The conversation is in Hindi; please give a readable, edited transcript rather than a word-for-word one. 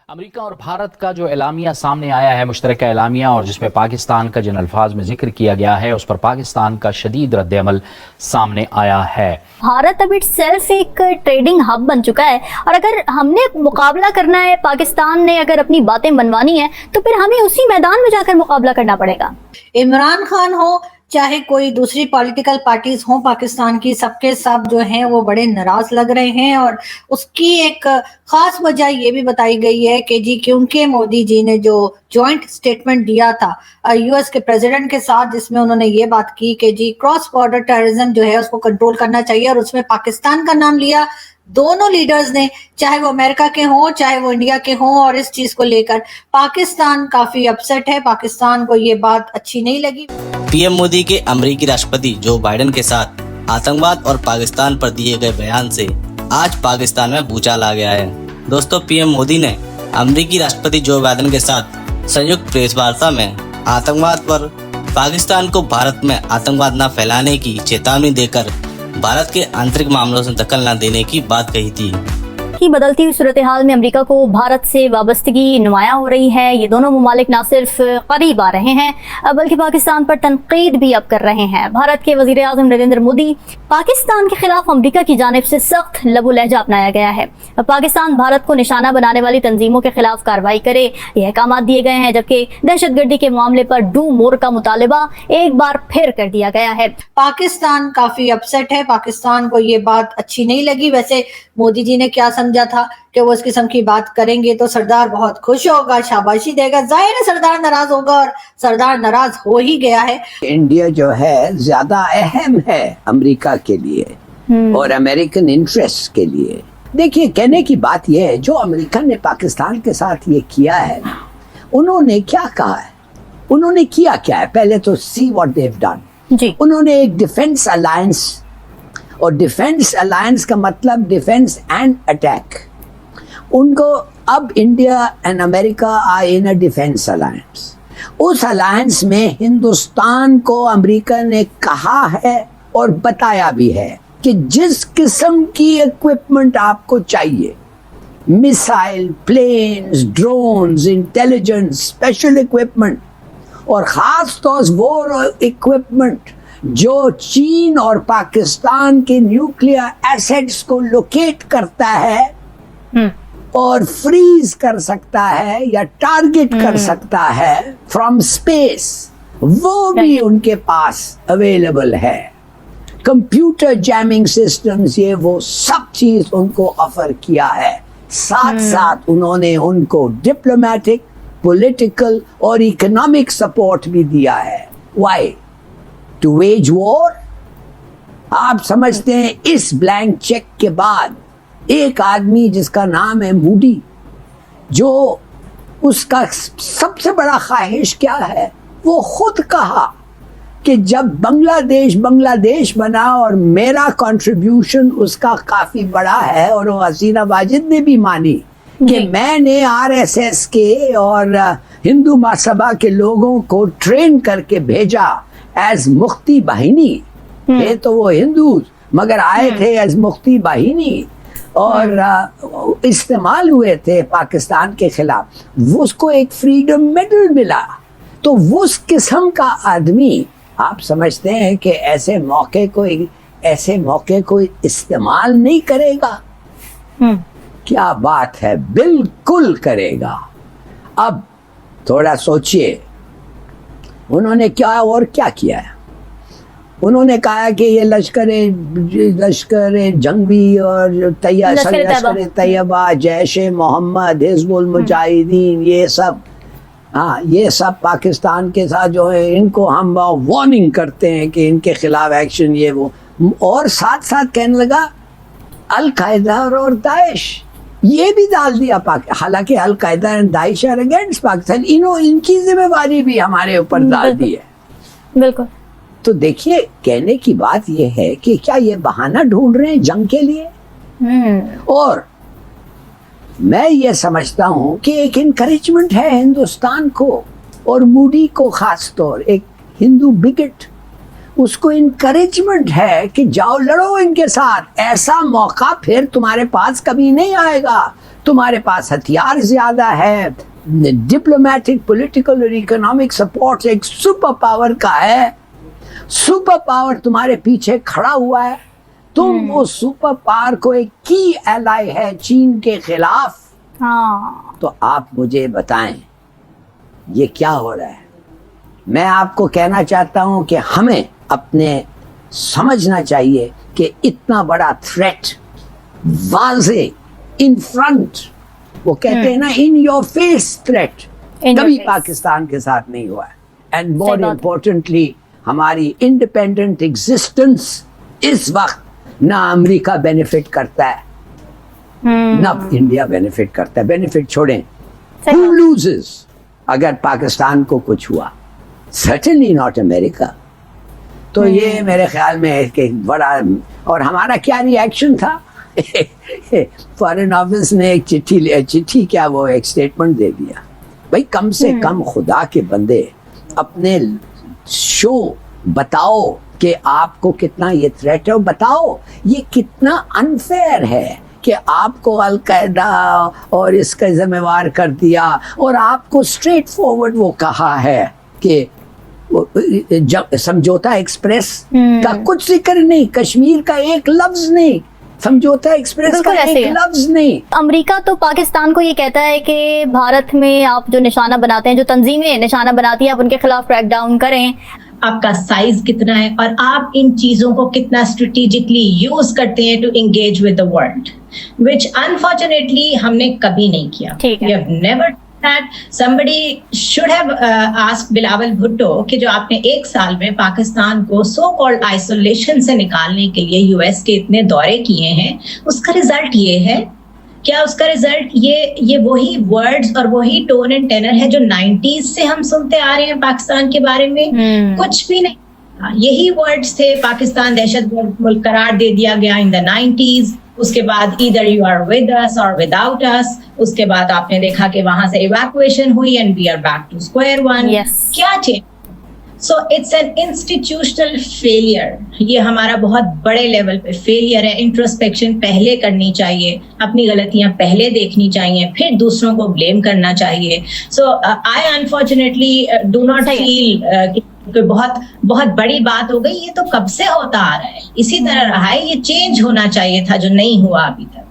अमेरिका और भारत का जो एलामिया सामने आया है, मुश्तरका एलामिया, और जिसमें पाकिस्तान का जिन अल्फाज में जिक्र किया गया है उस पर पाकिस्तान का शदीद रद्द-ए-अमल सामने आया है। भारत अब इटसेल्फ एक ट्रेडिंग हब बन चुका है और अगर हमने मुकाबला करना है, पाकिस्तान ने अगर अपनी बातें मनवानी है तो फिर हमें उसी मैदान में जाकर मुकाबला करना पड़ेगा। इमरान खान हो चाहे कोई दूसरी पॉलिटिकल पार्टीज हो पाकिस्तान की, सबके सब जो हैं वो बड़े नाराज लग रहे हैं। और उसकी एक खास वजह ये भी बताई गई है कि जी क्योंकि मोदी जी ने जो जॉइंट स्टेटमेंट दिया था यूएस के प्रेसिडेंट के साथ, जिसमें उन्होंने ये बात की कि जी क्रॉस बॉर्डर टेररिज्म जो है उसको कंट्रोल करना चाहिए, और उसमें पाकिस्तान का नाम लिया दोनों लीडर्स ने, चाहे वो अमेरिका के हों चाहे वो इंडिया के हों। और इस चीज को लेकर पाकिस्तान काफी अपसेट है, पाकिस्तान को ये बात अच्छी नहीं लगी। पीएम मोदी के अमेरिकी राष्ट्रपति जो बाइडेन के साथ आतंकवाद और पाकिस्तान पर दिए गए बयान से आज पाकिस्तान में भूचाल आ गया है। दोस्तों, पीएम मोदी ने अमेरिकी राष्ट्रपति जो बाइडेन के साथ संयुक्त प्रेस वार्ता में आतंकवाद पर पाकिस्तान को भारत में आतंकवाद न फैलाने की चेतावनी देकर भारत के आंतरिक मामलों से दखल न देने की बात कही थी। की बदलती हुई सूरत हाल में अमेरिका को भारत से वाबस्तगी नुमाया हो रही है। ये दोनों ममालिक न सिर्फ करीब आ रहे हैं बल्कि पाकिस्तान पर तनकीद भी अब कर रहे हैं। भारत के वजीर आज़म नरेंद्र मोदी पाकिस्तान के खिलाफ अमेरिका की जानिब से सख्त लबो लहजा अपनाया गया है। पाकिस्तान भारत को निशाना बनाने वाली तंजीमों के खिलाफ कार्रवाई करे, ये अहकाम दिए गए हैं, जबकि दहशतगर्दी के मामले पर डू मोर का मुतालबा एक बार फिर कर दिया गया है। पाकिस्तान काफी अपसेट है, पाकिस्तान को ये बात अच्छी नहीं लगी। वैसे मोदी जी ने क्या समझा था कि वो इस किस्म की बात करेंगे तो सरदार बहुत खुश होगा, शाबाशी देगा। जाहिर है सरदार नाराज होगा और सरदार नाराज हो ही गया है। इंडिया जो है ज्यादा अहम है अमेरिका के लिए और अमेरिकन इंटरेस्ट के लिए। देखिए, कहने की बात यह है, जो अमेरिका ने पाकिस्तान के साथ ये किया है, उन्होंने क्या कहा है, उन्होंने किया क्या है, पहले तो see what they have done जी। उन्होंने एक डिफेंस अलायंस, और डिफेंस अलायंस का मतलब डिफेंस एंड अटैक, उनको अब India and America are in a defence alliance. उस अलायंस में हिंदुस्तान को अमेरिका ने कहा है और बताया भी है कि जिस किस्म की इक्विपमेंट आपको चाहिए, missile, planes, drones, intelligence, special equipment, और खास तौर से वो इक्विपमेंट जो चीन और पाकिस्तान के न्यूक्लियर एसेट्स को लोकेट करता है और फ्रीज कर सकता है या टारगेट कर सकता है फ्रॉम स्पेस, वो भी उनके पास अवेलेबल है। कंप्यूटर जैमिंग सिस्टम्स, ये वो सब चीज उनको ऑफर किया है। साथ साथ उन्होंने उनको डिप्लोमेटिक, पॉलिटिकल और इकोनॉमिक सपोर्ट भी दिया है। व्हाई? To wage war. आप समझते हैं इस ब्लैंक चेक के बाद एक आदमी जिसका नाम है मूडी, जो उसका सबसे बड़ा ख्वाहिश क्या है, वो खुद कहा कि जब बांग्लादेश बना और मेरा कंट्रीब्यूशन उसका काफी बड़ा है, और वो हसीना वाजिद ने भी मानी कि मैंने आरएसएस के और हिंदू महासभा के लोगों को ट्रेन करके भेजा एज मुख्ती बाहिनी। थे तो वो हिंदू मगर आए थे एज मुख्ती बाहिनी और इस्तेमाल हुए थे पाकिस्तान के खिलाफ। वो उसको एक फ्रीडम मेडल मिला। तो उस किस्म का आदमी, आप समझते हैं कि ऐसे मौके को इस्तेमाल नहीं करेगा? क्या बात है, बिल्कुल करेगा। अब थोड़ा सोचिए, उन्होंने क्या किया है। उन्होंने कहा कि ये लश्कर जंगी और लश्कर तैयबा, जैश मोहम्मद, हिजबुल मुजाहिदीन, ये सब पाकिस्तान के साथ जो है, इनको हम वार्निंग करते हैं कि इनके खिलाफ एक्शन, ये वो। और साथ साथ कहने लगा अल कायदा और दाइश, ये भी डाल दिया हालांकि al Qaeda and Daesh are against Pakistan, इनकी जिम्मेवारी भी हमारे ऊपर डाल दी है। बिल्कुल। तो देखिए, कहने की बात यह है कि क्या ये बहाना ढूंढ रहे हैं जंग के लिए? और मैं ये समझता हूं कि एक इनकरेजमेंट है हिंदुस्तान को और मोदी को, खास तौर एक हिंदू बिगट, उसको इनकरेजमेंट है कि जाओ लड़ो इनके साथ, ऐसा मौका फिर तुम्हारे पास कभी नहीं आएगा। तुम्हारे पास हथियार ज्यादा है, डिप्लोमेटिक, पॉलिटिकल और इकोनॉमिक सपोर्ट एक सुपर पावर का है, सुपर पावर तुम्हारे पीछे खड़ा हुआ है, तुम वो सुपर पावर को एक की एलाई है चीन के खिलाफ। हाँ, तो आप मुझे बताएं ये क्या हो रहा है। मैं आपको कहना चाहता हूं कि हमें अपने समझना चाहिए कि इतना बड़ा थ्रेट वाजे इन फ्रंट, वो कहते हैं ना इन योर फेस थ्रेट, कभी पाकिस्तान के साथ नहीं हुआ है। एंड मोर इम्पोर्टेंटली हमारी इंडिपेंडेंट एग्जिस्टेंस इस वक्त ना अमेरिका बेनिफिट करता है ना इंडिया बेनिफिट करता है। बेनिफिट छोड़ें, who loses अगर पाकिस्तान को कुछ हुआ? Certainly not America. तो ये मेरे ख्याल में एक बड़ा, और हमारा क्या रिएक्शन था फॉरेन ऑफिस ने एक चिट्ठी क्या वो एक स्टेटमेंट दे दिया, भाई कम से कम खुदा के बंदे अपने शो बताओ कि आपको कितना ये थ्रेट है, और बताओ ये कितना अनफेयर है कि आपको अलकायदा और इसका जिम्मेवार कर दिया, और आपको स्ट्रेट फॉरवर्ड वो कहा है कि समझौता एक्सप्रेस का कुछ जिक्र नहीं, कश्मीर का एक लफ्ज नहीं, समझौता एक्सप्रेस का एक लफ्ज नहीं। अमेरिका तो पाकिस्तान को ये कहता है कि भारत में आप जो निशाना बनाते हैं, जो तंजीमें निशाना बनाती हैं, आप उनके खिलाफ क्रैकडाउन करें। आपका साइज कितना है और आप इन चीजों को कितना स्ट्रेटेजिकली यूज करते हैं to engage with the world, which unfortunately हमने कभी नहीं किया। We have never that somebody should have asked Bilawal Bhutto कि जो आपने एक साल में पाकिस्तान को सो कॉल्ड आइसोलेशन से निकालने के लिए यूएस के इतने दौरे किए हैं, उसका रिजल्ट ये है क्या? उसका रिजल्ट ये वही वर्ड्स और वही टोन एंड टेनर है जो 90s से हम सुनते आ रहे हैं पाकिस्तान के बारे में? कुछ भी नहीं। यही वर्ड्स थे, पाकिस्तान दहशतगर्द मुल्क करार दे दिया गया इन द 90s। उसके बाद either you are with us और विदाउट अस, उसके बाद आपने देखा कि वहां से इवैक्यूएशन हुई and we are back to square one. क्या change? So it's an institutional failure. ये हमारा बहुत बड़े लेवल पे फेलियर है। इंट्रोस्पेक्शन पहले करनी चाहिए, अपनी गलतियां पहले देखनी चाहिए, फिर दूसरों को ब्लेम करना चाहिए। So I unfortunately do not feel कि बहुत बड़ी बात हो गई। ये तो कब से होता आ रहा है, इसी तरह रहा है। ये चेंज होना चाहिए था जो नहीं हुआ अभी तक।